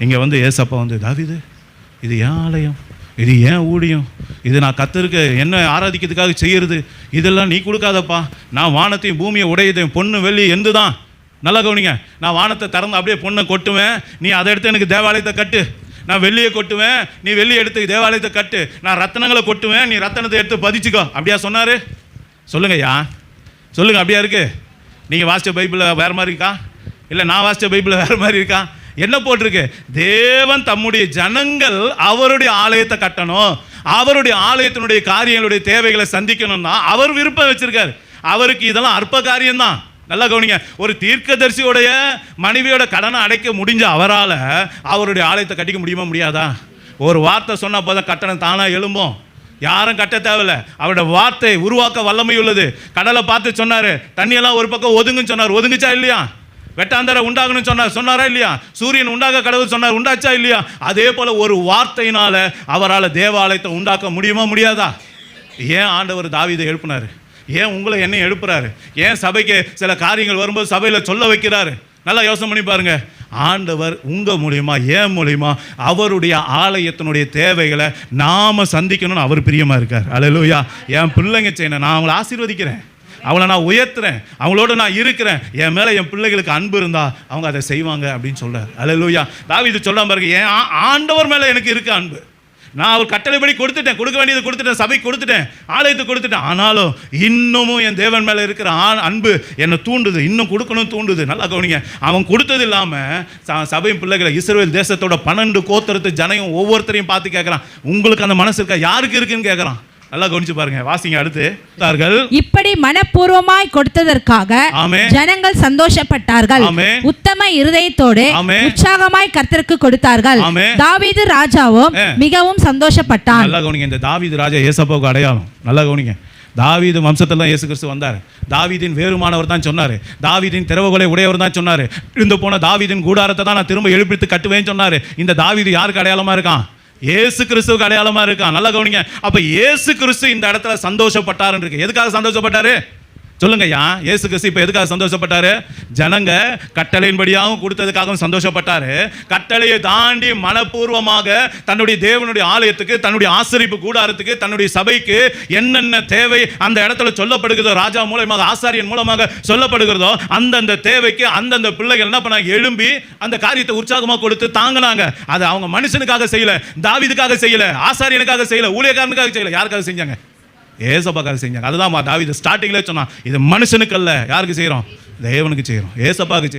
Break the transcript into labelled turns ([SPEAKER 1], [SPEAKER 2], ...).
[SPEAKER 1] இங்கே வந்து ஏசப்பா வந்து, தாவீது இது ஏன் ஆலயம், இது ஏன் ஊழியம், இது நான் கர்த்தருக்கு என்ன ஆராதிக்கிறதுக்காக செய்கிறது, இதெல்லாம் நீ கொடுக்காதப்பா. நான் வானத்தையும் பூமியை உடையதையும் பொண்ணு வெள்ளி எந்து தான். நல்லா கவனிங்க, நான் வானத்தை திறந்து அப்படியே பொண்ணை கொட்டுவேன், நீ அதை எடுத்து எனக்கு தேவாலயத்தை கட்டு. நான் வெள்ளியை கொட்டுவேன், நீ வெள்ளியை எடுத்து தேவாலயத்தை கட்டு. நான் ரத்தனங்களை கொட்டுவேன், நீ ரத்தனத்தை எடுத்து பதிச்சுக்கோ. அப்படியா சொன்னார்? சொல்லுங்கய்யா, சொல்லுங்கள். அப்படியா இருக்கு? நீங்கள் வாசித்த பைபிளில் வேறு மாதிரி இருக்கா, இல்லை நான் வாசித்த பைபிளில் வேறு மாதிரி இருக்கா? என்ன போட்டிருக்கு? தேவன் தம்முடைய ஜனங்கள் அவருடைய ஆலயத்தை கட்டணும், அவருடைய ஆலயத்தினுடைய காரியங்களுடைய தேவைகளை சந்திக்கணும்னா அவர் விருப்பம் வச்சிருக்காரு. அவருக்கு இதெல்லாம் அற்ப காரியம்தான். நல்லா கவனிங்க, ஒரு தீர்க்கதரிசியோடைய மனைவியோட கடனை அடைக்க முடிஞ்ச அவரால் அவருடைய ஆலயத்தை கட்டிக்க முடியுமா, முடியாதா? ஒரு வார்த்தை சொன்னால் போதும் கட்டணம் தானாக எழும்பும். யாரும் கட்ட தேவையில்லை. அவருடைய வார்த்தை உருவாக்க வல்லமை உள்ளது. கடலை பார்த்து சொன்னார், தண்ணியெல்லாம் ஒரு பக்கம் ஒதுங்குன்னு சொன்னார், ஒதுங்குச்சா இல்லையா? வெட்டாந்தரை உண்டாகணும்னு சொன்னார், சொன்னாரா இல்லையா? சூரியன் உண்டாக கடவுள் சொன்னார், உண்டாச்சா இல்லையா? அதே போல் ஒரு வார்த்தையினால அவரால் தேவாலயத்தை உண்டாக்க முடியுமா, முடியாதா? ஏன் ஆண்டவர் தாவீதை எழுப்பினார்? ஏன் உங்களை என்ன எழுப்புறாரு? ஏன் சபைக்கு சில காரியங்கள் வரும்போது சபையில் சொல்ல வைக்கிறாரு? நல்லா யோசனை பண்ணி பாருங்க. ஆண்டவர் உங்கள் மூலியமா, ஏன் மூலியமா அவருடைய ஆலயத்தினுடைய தேவைகளை நாம சந்திக்கணும்னு அவர் பிரியமா இருக்கார். அல்லேலூயா. என் பிள்ளைங்க செய்யணும், நான் அவங்களை ஆசீர்வதிக்கிறேன், அவளை நான் உயர்த்துறேன், அவங்களோட நான் இருக்கிறேன், என் மேலே என் பிள்ளைகளுக்கு அன்பு இருந்தா அவங்க அதை செய்வாங்க அப்படின்னு சொல்றார். அல்லேலூயா. தாவீது சொல்ல பாருங்க, ஏன் ஆண்டவர் மேலே எனக்கு இருக்கு அன்பு. நான் அவர் கட்டளைப்படி கொடுத்துட்டேன், கொடுக்க வேண்டியது கொடுத்துட்டேன், சபை கொடுத்துட்டேன், ஆலயத்தை கொடுத்துட்டேன். ஆனாலும் இன்னமும் என் தேவன் மேலே இருக்கிற அன்பு என்னை தூண்டுது, இன்னும் கொடுக்கணும் தூண்டுது. நல்லா கவனிங்க, அவன் கொடுத்தது இல்லாமல் சபையின் பிள்ளைகளை இஸ்ரவேல் தேசத்தோட 12 கோத்திரத்து ஜனையும் ஒவ்வொருத்தரையும் பார்த்து கேட்குறான், உங்களுக்கு அந்த மனசு இருக்கா, யாருக்கு இருக்குன்னு கேட்குறான். நல்லா கவனிச்சு பாருங்க, வாசிங்க அடுத்து.
[SPEAKER 2] இப்படி மனப்பூர்வமாய் கொடுத்ததற்காக ஜனங்கள் சந்தோஷப்பட்டார்கள், உத்தம இருதயத்தோடு உற்சாகமாய் கர்த்தருக்கு கொடுத்தார்கள். தாவீது ராஜாவும் மிகவும் சந்தோஷப்பட்டான். நல்லா கவனிங்க, இந்த தாவீது ராஜா ஏசப்பாவுக்கு அடையாளம். நல்லா கவனிங்க, தாவீது வம்சத்தில் தான் இயேசு கிறிஸ்து வந்தார். தாவீதின் வேறுமானவர் தான் சொன்னார், தாவீதின் திறவுகோலை உடையவர் தான் சொன்னார், இருந்து போன தாவீதின் கூடாரத்தை தான் நான் திரும்ப எழுப்பித்து கட்டுவேன்னு சொன்னார். இந்த தாவீது யாருக்கு அடையாளமா இருக்கான்? இயேசு கிறிஸ்துவுக்கு அடையாளமா இருக்கான். நல்லா கவனிங்க, அப்ப இயேசு கிறிஸ்து இந்த இடத்துல சந்தோஷப்பட்டாருன்னு இருக்கு. எதுக்காக சந்தோஷப்பட்டாரு சொல்லுங்க ஐயா? இயேசு கிறிஸ்து இப்ப எதுக்காக சந்தோஷப்பட்டாரு? ஜனங்க கட்டளையின்படியாகவும் கொடுத்ததுக்காகவும் சந்தோஷப்பட்டாரு. கட்டளையை தாண்டி மனப்பூர்வமாக தன்னுடைய தேவனுடைய ஆலயத்துக்கு, தன்னுடைய ஆசரிப்பு கூடாரத்துக்கு, தன்னுடைய சபைக்கு என்னென்ன தேவை அந்த இடத்துல சொல்லப்படுகிறதோ, ராஜா மூலமாக ஆசாரியன் மூலமாக சொல்லப்படுகிறதோ அந்தந்த தேவைக்கு அந்தந்த பிள்ளைகள் என்ன பண்ணாங்க? எழும்பி அந்த காரியத்தை உற்சாகமாக கொடுத்து தாங்கினாங்க. அது அவங்க மனுஷனுக்காக செய்யல, தாவீதுக்காக செய்யல, ஆசாரியனுக்காக செய்யல, ஊழியக்காரனுக்காக செய்யல, யாருக்காக செஞ்சாங்க? ஏசப்பாக்காக செஞ்சாங்க. அதுதான் தாவீது ஸ்டார்டிங்ல சொன்னான், இது மனுஷனுக்கு அல்ல, யாருக்கு செய்யறோம்? தேவனுக்கு செய்யறோம், ஏசப்பாக்கு.